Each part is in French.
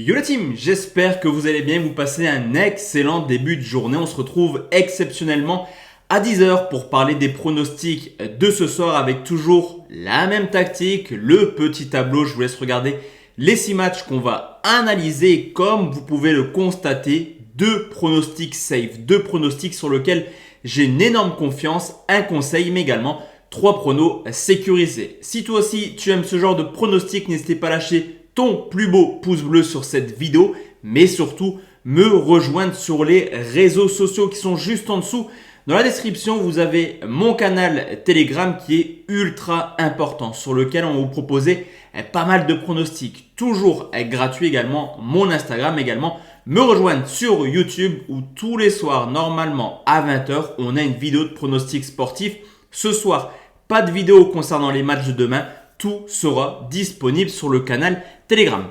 Yo la team, j'espère que vous allez bien, vous passez un excellent début de journée. On se retrouve exceptionnellement à 10h pour parler des pronostics de ce soir avec toujours la même tactique, le petit tableau. Je vous laisse regarder les 6 matchs qu'on va analyser. Comme vous pouvez le constater, 2 pronostics safe, 2 pronostics sur lesquels j'ai une énorme confiance, un conseil mais également 3 pronos sécurisés. Si toi aussi tu aimes ce genre de pronostics, n'hésitez pas à lâcher ton plus beau pouce bleu sur cette vidéo, mais surtout me rejoindre sur les réseaux sociaux qui sont juste en dessous. Dans la description, vous avez mon canal Telegram qui est ultra important, sur lequel on va vous proposer pas mal de pronostics, toujours gratuit également. Mon Instagram également. Me rejoindre sur YouTube où tous les soirs, normalement à 20h, on a une vidéo de pronostics sportifs. Ce soir, pas de vidéo concernant les matchs de demain. Tout sera disponible sur le canal Telegram.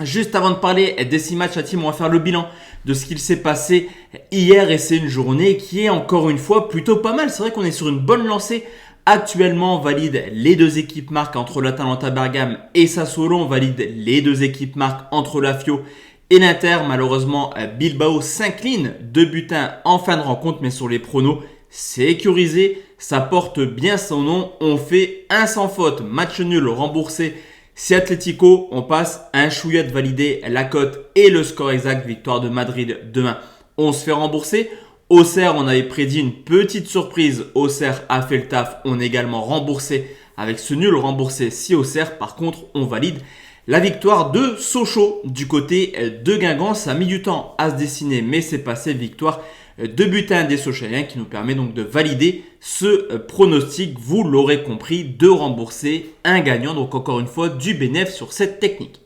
Juste avant de parler des 6 matchs à team, on va faire le bilan de ce qu'il s'est passé hier et c'est une journée qui est encore une fois plutôt pas mal. C'est vrai qu'on est sur une bonne lancée. Actuellement, on valide les 2 équipes marques entre l'Atalanta Bergame et Sassuolo. On valide les 2 équipes marques entre la Fio et l'Inter. Malheureusement, Bilbao s'incline 2-1 en fin de rencontre, mais sur les pronos, sécurisé, ça porte bien son nom. On fait un sans faute, match nul remboursé. Si Atlético, on passe un chouïa de valider la cote et le score exact, victoire de Madrid demain. On se fait rembourser. Auxerre, on avait prédit une petite surprise. Auxerre a fait le taf. On est également remboursé avec ce nul remboursé. Si Auxerre, par contre, on valide la victoire de Sochaux du côté de Guingamp. Ça a mis du temps à se dessiner, mais c'est passé. Victoire 2-1 des Sochaliens qui nous permet donc de valider ce pronostic. Vous l'aurez compris, de rembourser un gagnant. Donc encore une fois, du bénéfice sur cette technique.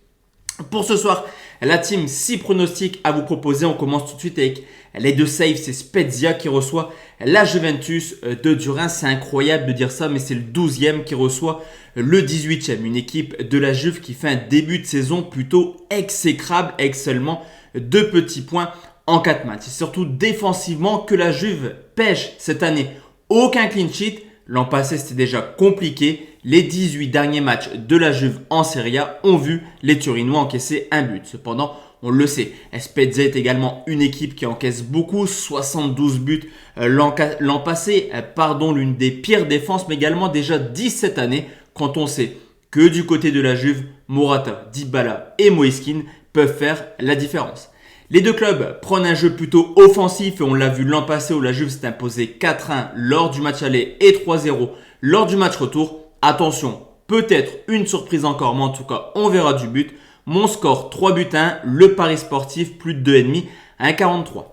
Pour ce soir, la team 6 pronostics à vous proposer. On commence tout de suite avec les 2 saves. C'est Spezia qui reçoit la Juventus de Turin. C'est incroyable de dire ça, mais c'est le 12e qui reçoit le 18e. Une équipe de la Juve qui fait un début de saison plutôt exécrable avec seulement 2 petits points en 4 matchs. C'est surtout défensivement que la Juve pêche cette année. Aucun clean sheet. L'an passé, c'était déjà compliqué. Les 18 derniers matchs de la Juve en Serie A ont vu les Turinois encaisser un but. Cependant, on le sait, Spezia est également une équipe qui encaisse beaucoup, 72 buts l'an passé. L'une des pires défenses, mais également déjà 10 cette année, quand on sait que du côté de la Juve, Morata, Dybala et Moise Kean peuvent faire la différence. Les 2 clubs prennent un jeu plutôt offensif et on l'a vu l'an passé où la Juve s'est imposée 4-1 lors du match aller et 3-0 lors du match retour. Attention, peut-être une surprise encore, mais en tout cas, on verra du but. Mon score 3-1, le pari sportif plus de 2,5 à 1,43.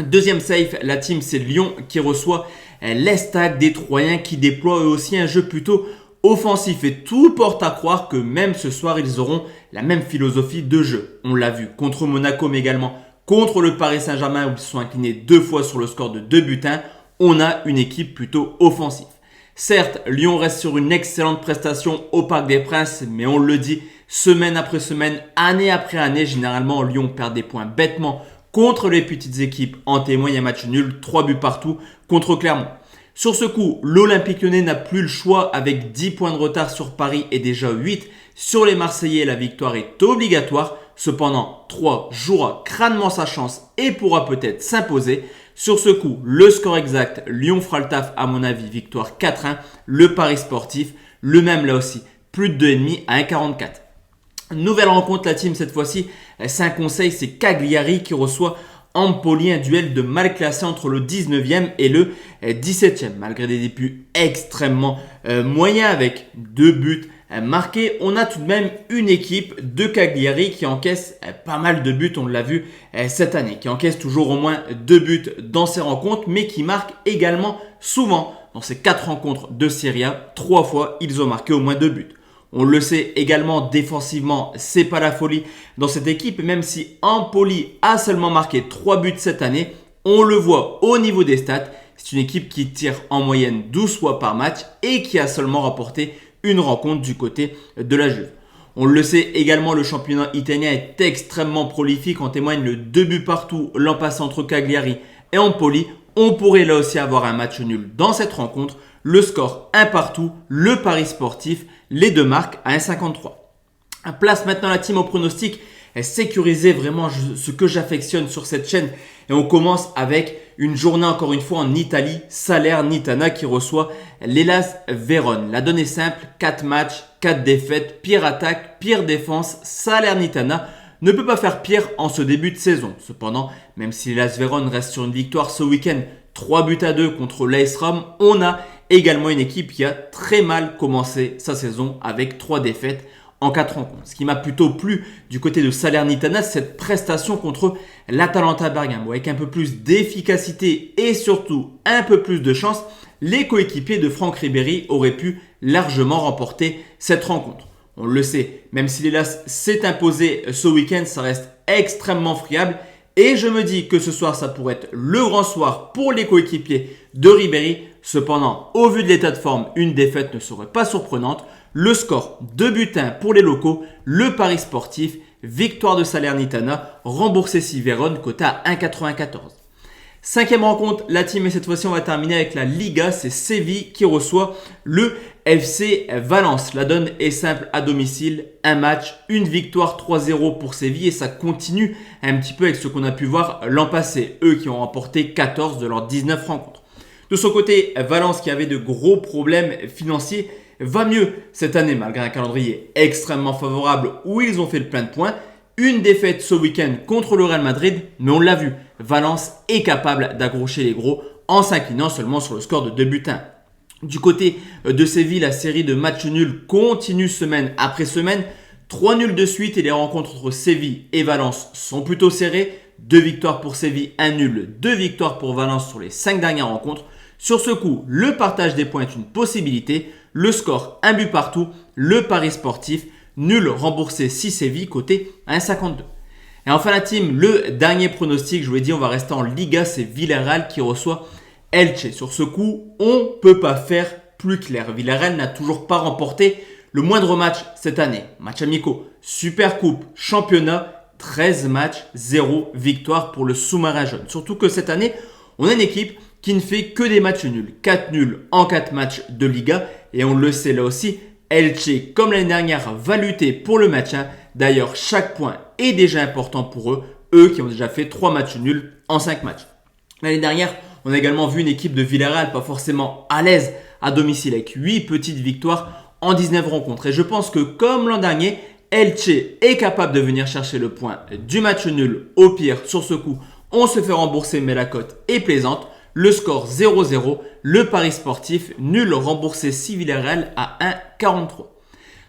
Deuxième safe, la team c'est Lyon qui reçoit l'Estac des Troyens qui déploie eux aussi un jeu plutôt offensif et tout porte à croire que même ce soir ils auront la même philosophie de jeu. On l'a vu contre Monaco mais également contre le Paris Saint-Germain où ils se sont inclinés 2 fois sur le score de 2-1. On a une équipe plutôt offensive. Certes, Lyon reste sur une excellente prestation au Parc des Princes, mais on le dit semaine après semaine, année après année, généralement Lyon perd des points bêtement contre les petites équipes. En témoigne un match nul, 3 buts partout contre Clermont. Sur ce coup, l'Olympique Lyonnais n'a plus le choix avec 10 points de retard sur Paris et déjà 8 sur les Marseillais. La victoire est obligatoire. Cependant, 3 jouera crânement sa chance et pourra peut-être s'imposer. Sur ce coup, le score exact, Lyon fera le taf à mon avis, victoire 4-1. Le pari sportif, le même là aussi, plus de 2,5 à 1,44. Nouvelle rencontre la team cette fois-ci, c'est un conseil, c'est Cagliari qui reçoit Empoli, un duel de mal classé entre le 19e et le 17e. Malgré des débuts extrêmement moyens avec 2 buts marqués, on a tout de même une équipe de Cagliari qui encaisse pas mal de buts, on l'a vu cette année, qui encaisse toujours au moins 2 buts dans ses rencontres, mais qui marque également souvent. Dans ces 4 rencontres de Serie A, 3 fois, ils ont marqué au moins 2 buts. On le sait également défensivement, c'est pas la folie dans cette équipe. Même si Empoli a seulement marqué 3 buts cette année, on le voit au niveau des stats. C'est une équipe qui tire en moyenne 12 fois par match et qui a seulement remporté une rencontre du côté de la Juve. On le sait également, le championnat italien est extrêmement prolifique. En témoigne le 2 buts partout l'an passé entre Cagliari et Empoli. On pourrait là aussi avoir un match nul dans cette rencontre. Le score 1 partout, le pari sportif, les 2 marques à 1,53. Place maintenant la team au pronostic sécuriser vraiment ce que j'affectionne sur cette chaîne. Et on commence avec une journée encore une fois en Italie, Salernitana qui reçoit l'Hellas Vérone. La donne est simple, 4 matchs, 4 défaites, pire attaque, pire défense. Salernitana ne peut pas faire pire en ce début de saison. Cependant, même si l'Hellas Vérone reste sur une victoire ce week-end, 3-2 contre l'AS Rome, on a également une équipe qui a très mal commencé sa saison avec 3 défaites en 4 rencontres. Ce qui m'a plutôt plu du côté de Salernitana, c'est cette prestation contre l'Atalanta Bergame. Avec un peu plus d'efficacité et surtout un peu plus de chance, les coéquipiers de Franck Ribéry auraient pu largement remporter cette rencontre. On le sait, même si l'Hellas s'est imposé ce week-end, ça reste extrêmement friable. Et je me dis que ce soir, ça pourrait être le grand soir pour les coéquipiers de Ribéry. Cependant, au vu de l'état de forme, une défaite ne serait pas surprenante. Le score 2-1 pour les locaux, le pari sportif, victoire de Salernitana, remboursé si Vérone, coté à 1,94. Cinquième rencontre, la team, et cette fois-ci on va terminer avec la Liga, c'est Séville qui reçoit le FC Valence. La donne est simple à domicile, un match, une victoire 3-0 pour Séville et ça continue un petit peu avec ce qu'on a pu voir l'an passé, eux qui ont remporté 14 de leurs 19 rencontres. De son côté, Valence qui avait de gros problèmes financiers va mieux cette année malgré un calendrier extrêmement favorable où ils ont fait le plein de points. Une défaite ce week-end contre le Real Madrid, mais on l'a vu, Valence est capable d'accrocher les gros en s'inclinant seulement sur le score de 2-1. Du côté de Séville, la série de matchs nuls continue semaine après semaine. 3 nuls de suite et les rencontres entre Séville et Valence sont plutôt serrées. 2 victoires pour Séville, 1 nul, 2 victoires pour Valence sur les 5 dernières rencontres. Sur ce coup, le partage des points est une possibilité. Le score, 1 but partout, le pari sportif, nul remboursé si Séville, côté 1,52. Et enfin la team, le dernier pronostic, je vous l'ai dit, on va rester en Liga, c'est Villarreal qui reçoit Elche. Sur ce coup, on ne peut pas faire plus clair. Villarreal n'a toujours pas remporté le moindre match cette année. Match amicaux, Super Coupe, championnat, 13 matchs, 0 victoire pour le sous-marin jaune. Surtout que cette année, on a une équipe qui ne fait que des matchs nuls. 4 nuls en 4 matchs de Liga. Et on le sait là aussi, Elche, comme l'année dernière, va lutter pour le maintien. D'ailleurs, chaque point est déjà important pour eux. Eux qui ont déjà fait 3 matchs nuls en 5 matchs. L'année dernière, on a également vu une équipe de Villarreal pas forcément à l'aise à domicile avec 8 petites victoires en 19 rencontres. Et je pense que comme l'an dernier, Elche est capable de venir chercher le point du match nul. Au pire, sur ce coup, on se fait rembourser mais la cote est plaisante. Le score 0-0, le pari sportif, nul remboursé si Villarreal à 1,43.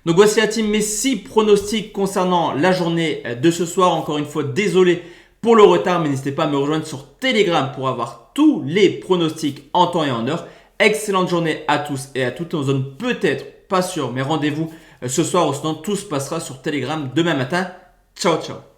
Donc voici la team, mes 6 pronostics concernant la journée de ce soir. Encore une fois, désolé pour le retard, mais n'hésitez pas à me rejoindre sur Telegram pour avoir tous les pronostics en temps et en heure. Excellente journée à tous et à toutes. On se donne peut-être, pas sûr, mais rendez-vous ce soir, ou sinon tout se passera sur Telegram demain matin. Ciao, ciao.